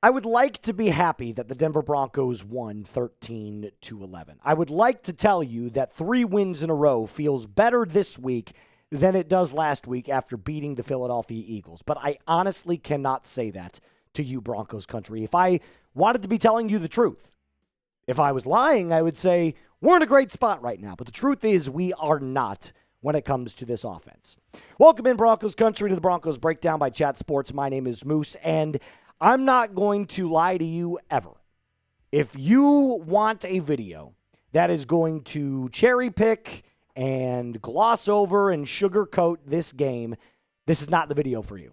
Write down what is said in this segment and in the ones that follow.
I would like to be happy that the Denver Broncos won 13-11. I would like to tell you that 3 wins in a row feels better this week than it does last week after beating the Philadelphia Eagles. But I honestly cannot say that to you, Broncos country. If I wanted to be telling you the truth, if I was lying, I would say we're in a great spot right now. But the truth is we are not when it comes to this offense. Welcome in, Broncos country, to the Broncos Breakdown by Chat Sports. My name is Moose, and I'm not going to lie to you ever. If you want a video that is going to cherry pick and gloss over and sugarcoat this game, this is not the video for you.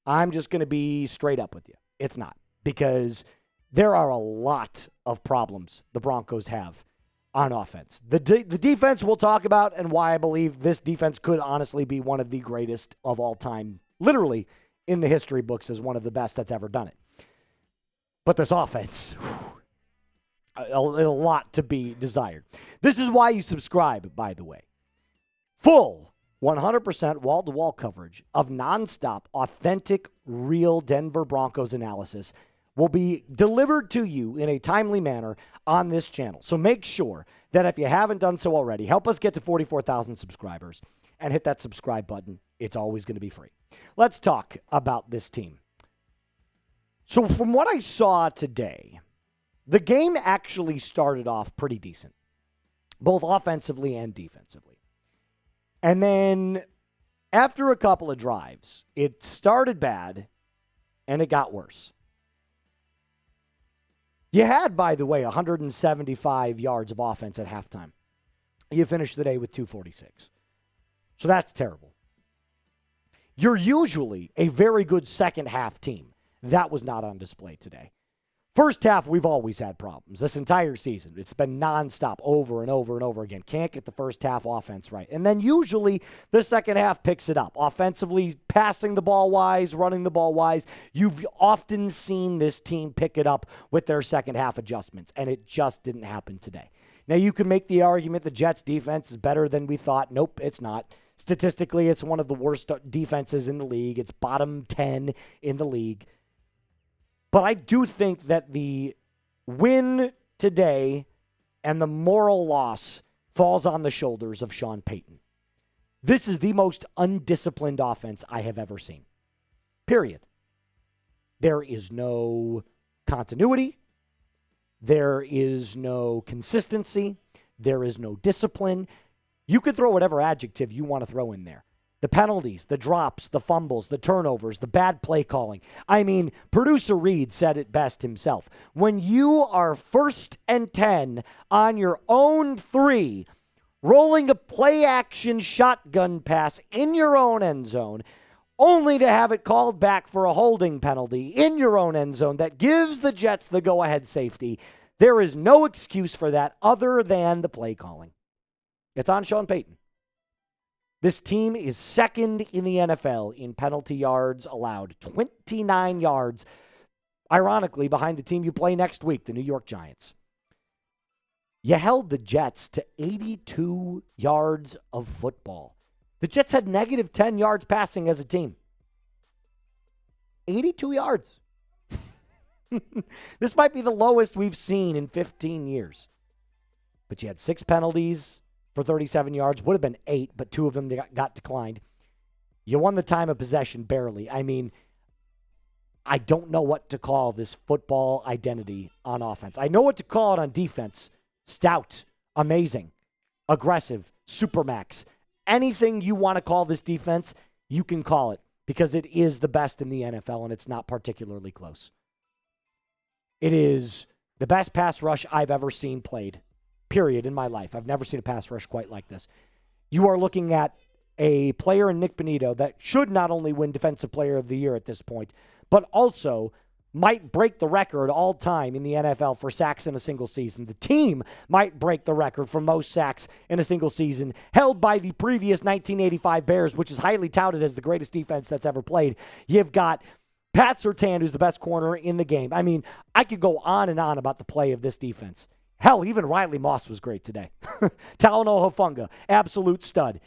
I'm just going to be straight up with you. It's not, because there are a lot of problems the Broncos have on offense. The defense we'll talk about, and why I believe this defense could honestly be one of the greatest of all time, literally in the history books as one of the best that's ever done it. But this offense, a lot to be desired. This is why you subscribe, by the way. Full 100% wall-to-wall coverage of nonstop, authentic, real Denver Broncos analysis will be delivered to you in a timely manner on this channel. So make sure that if you haven't done so already, help us get to 44,000 subscribers and hit that subscribe button. It's always going to be free. Let's talk about this team. So from what I saw today, the game actually started off pretty decent, both offensively and defensively. And then after a couple of drives, it started bad and it got worse. You had, by the way, 175 yards of offense at halftime. You finished the day with 246. So that's terrible. You're usually a very good second half team. That was not on display today. First half, we've always had problems. This entire season, it's been nonstop over and over and over again. Can't get the first half offense right. And then usually the second half picks it up. Offensively, passing the ball wise, running the ball wise. You've often seen this team pick it up with their second half adjustments, and it just didn't happen today. Now, you can make the argument the Jets' defense is better than we thought. Nope, it's not. Statistically, it's one of the worst defenses in the league. It's bottom 10 in the league. But I do think that the win today and the moral loss falls on the shoulders of Sean Payton. This is the most undisciplined offense I have ever seen. Period. There is no continuity. There is no consistency. There is no discipline. You could throw whatever adjective you want to throw in there. The penalties, the drops, the fumbles, the turnovers, the bad play calling. I mean, producer Reed said it best himself. When you are 1st and 10 on your own 3, rolling a play-action shotgun pass in your own end zone, only to have it called back for a holding penalty in your own end zone that gives the Jets the go-ahead safety, there is no excuse for that other than the play calling. It's on Sean Payton. This team is second in the NFL in penalty yards allowed, 29 yards, ironically, behind the team you play next week, the New York Giants. You held the Jets to 82 yards of football. The Jets had negative 10 yards passing as a team. 82 yards. This might be the lowest we've seen in 15 years. But you had 6 penalties for 37 yards. Would have been 8, but 2 of them got declined. You won the time of possession barely. I mean, I don't know what to call this football identity on offense. I know what to call it on defense. Stout, amazing, aggressive, supermax. Anything you want to call this defense, you can call it, because it is the best in the NFL, and it's not particularly close. It is the best pass rush I've ever seen played, period, in my life. I've never seen a pass rush quite like this. You are looking at a player in Nick Bonito that should not only win Defensive Player of the Year at this point, but also might break the record all time in the NFL for sacks in a single season. The team might break the record for most sacks in a single season, held by the previous 1985 Bears, which is highly touted as the greatest defense that's ever played. You've got Pat Surtain, who's the best corner in the game. I mean, I could go on and on about the play of this defense. Hell, even Riley Moss was great today. Talanoa Hufanga, absolute stud.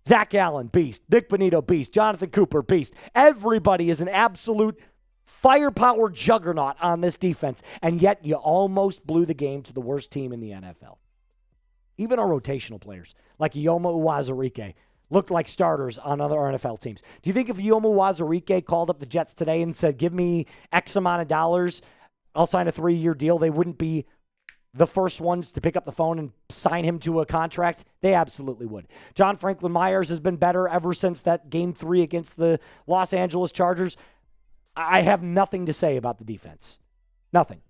Zach Allen, beast. Nick Bonito, beast. Jonathan Cooper, beast. Everybody is an absolute firepower juggernaut on this defense, and yet you almost blew the game to the worst team in the NFL. Even our rotational players, like Yoma Uwazurike, looked like starters on other NFL teams. Do you think if Yoma Uwazurike called up the Jets today and said, give me X amount of dollars, I'll sign a 3-year deal, they wouldn't be the first ones to pick up the phone and sign him to a contract? They absolutely would. John Franklin Myers has been better ever since that Game 3 against the Los Angeles Chargers. I have nothing to say about the defense. Nothing.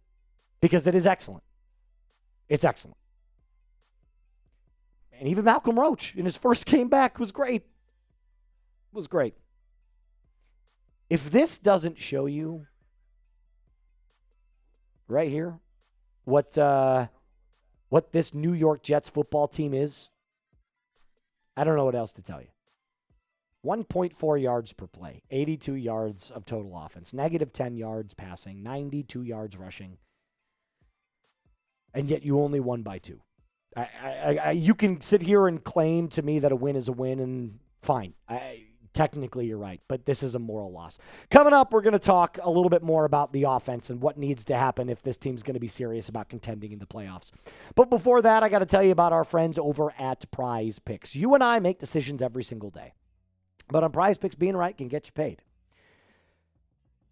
Because it is excellent. It's excellent. And even Malcolm Roach in his first game back was great. Was great. If this doesn't show you right here what this New York Jets football team is, I don't know what else to tell you. 1.4 yards per play, 82 yards of total offense, negative 10 yards passing, 92 yards rushing, and yet you only won by 2. You can sit here and claim to me that a win is a win, and fine. Technically, you're right, but this is a moral loss. Coming up, we're going to talk a little bit more about the offense and what needs to happen if this team's going to be serious about contending in the playoffs. But before that, I got to tell you about our friends over at Prize Picks. You and I make decisions every single day, but on Prize Picks, being right can get you paid.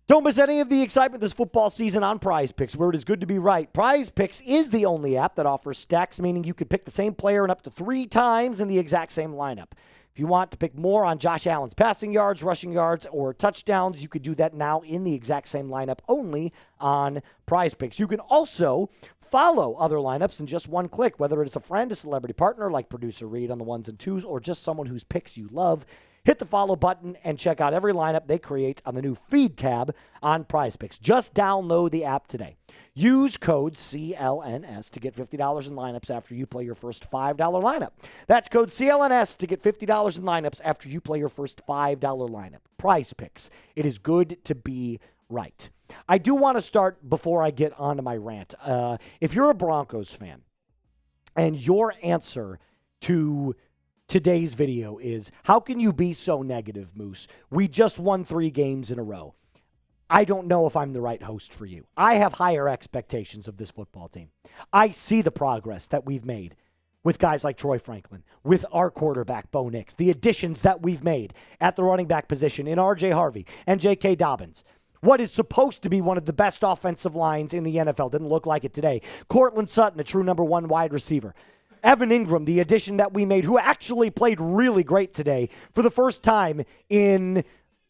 Don't miss any of the excitement this football season on Prize Picks, where it is good to be right. Prize Picks is the only app that offers stacks, meaning you could pick the same player in up to 3 times in the exact same lineup. If you want to pick more on Josh Allen's passing yards, rushing yards, or touchdowns, you could do that now in the exact same lineup only on Prize Picks. You can also follow other lineups in just one click, whether it's a friend, a celebrity partner like producer Reed on the 1s and 2s, or just someone whose picks you love. Hit the follow button and check out every lineup they create on the new Feed tab on Prize Picks. Just download the app today. Use code CLNS to get $50 in lineups after you play your first $5 lineup. That's code CLNS to get $50 in lineups after you play your first $5 lineup. Prize Picks. It is good to be right. I do want to start before I get onto my rant. If you're a Broncos fan and your answer to today's video is, how can you be so negative, Moose? We just won 3 games in a row. I don't know if I'm the right host for you. I have higher expectations of this football team. I see the progress that we've made with guys like Troy Franklin, with our quarterback, Bo Nix, the additions that we've made at the running back position in R.J. Harvey and J.K. Dobbins. What is supposed to be one of the best offensive lines in the NFL didn't look like it today. Cortland Sutton, a true number 1 wide receiver. Evan Ingram, the addition that we made, who actually played really great today. For the first time in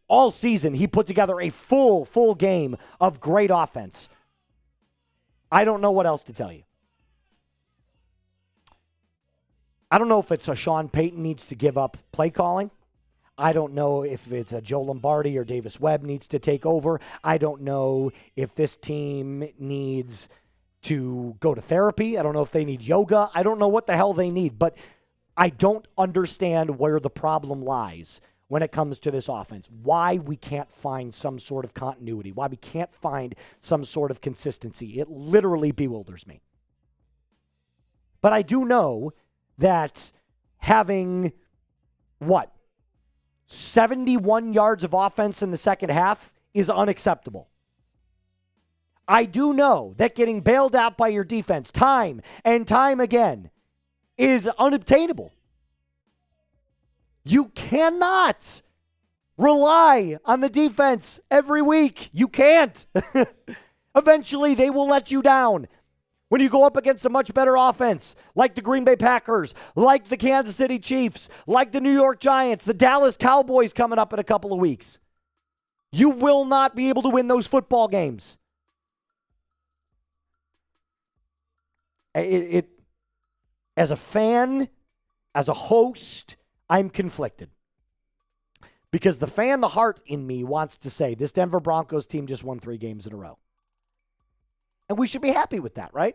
all season, he put together a full game of great offense. I don't know what else to tell you. I don't know if it's a Sean Payton needs to give up play calling. I don't know if it's a Joe Lombardi or Davis Webb needs to take over. I don't know if this team needs to go to therapy. I don't know if they need yoga. I don't know what the hell they need, but I don't understand where the problem lies when it comes to this offense. Why we can't find some sort of continuity, why we can't find some sort of consistency. It literally bewilders me. But I do know that having, 71 yards of offense in the second half is unacceptable. I do know that getting bailed out by your defense time and time again is unobtainable. You cannot rely on the defense every week. You can't. Eventually, they will let you down. When you go up against a much better offense, like the Green Bay Packers, like the Kansas City Chiefs, like the New York Giants, the Dallas Cowboys coming up in a couple of weeks, you will not be able to win those football games. As a fan, as a host, I'm conflicted. Because the heart in me wants to say, this Denver Broncos team just won 3 games in a row. And we should be happy with that, right?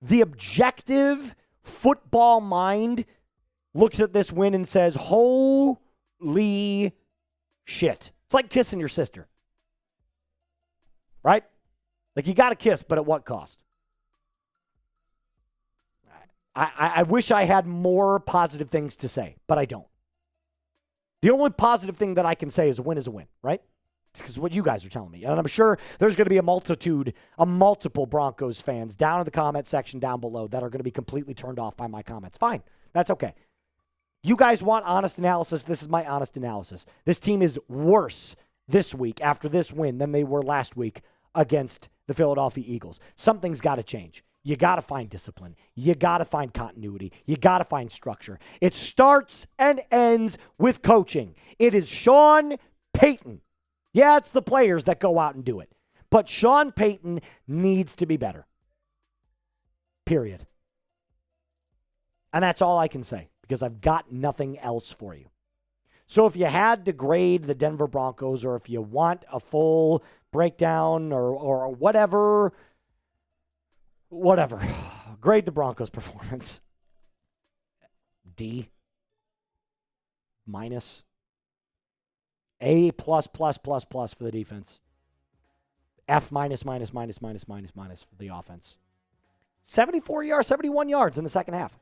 The objective football mind looks at this win and says, holy shit. It's like kissing your sister. Right? Like, you got to kiss, but at what cost? I wish I had more positive things to say, but I don't. The only positive thing that I can say is a win, right? Because what you guys are telling me. And I'm sure there's going to be multiple Broncos fans down in the comment section down below that are going to be completely turned off by my comments. Fine. That's okay. You guys want honest analysis. This is my honest analysis. This team is worse this week after this win than they were last week against the Philadelphia Eagles. Something's got to change. You got to find discipline. You got to find continuity. You got to find structure. It starts and ends with coaching. It is Sean Payton. Yeah, it's the players that go out and do it. But Sean Payton needs to be better. Period. And that's all I can say because I've got nothing else for you. So if you had to grade the Denver Broncos or if you want a full breakdown or whatever, grade the Broncos' performance. D minus. A plus for the defense. F minus for the offense. 71 yards in the second half.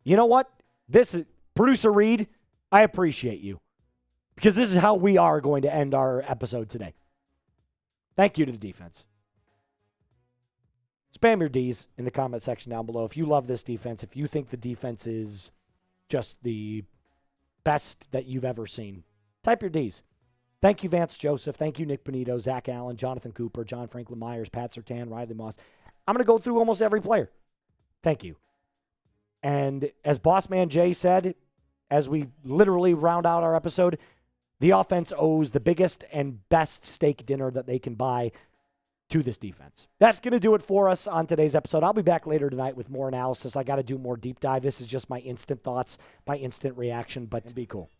You know what? This is Producer Reed, I appreciate you. Because this is how we are going to end our episode today. Thank you to the defense. Spam your D's in the comment section down below. If you love this defense, if you think the defense is just the best that you've ever seen, type your D's. Thank you, Vance Joseph. Thank you, Nick Benito, Zach Allen, Jonathan Cooper, John Franklin Myers, Pat Surtain, Riley Moss. I'm going to go through almost every player. Thank you. And as Boss Man Jay said, as we literally round out our episode, the offense owes the biggest and best steak dinner that they can buy to this defense. That's going to do it for us on today's episode. I'll be back later tonight with more analysis. I got to do more deep dive. This is just my instant thoughts, my instant reaction, but be cool.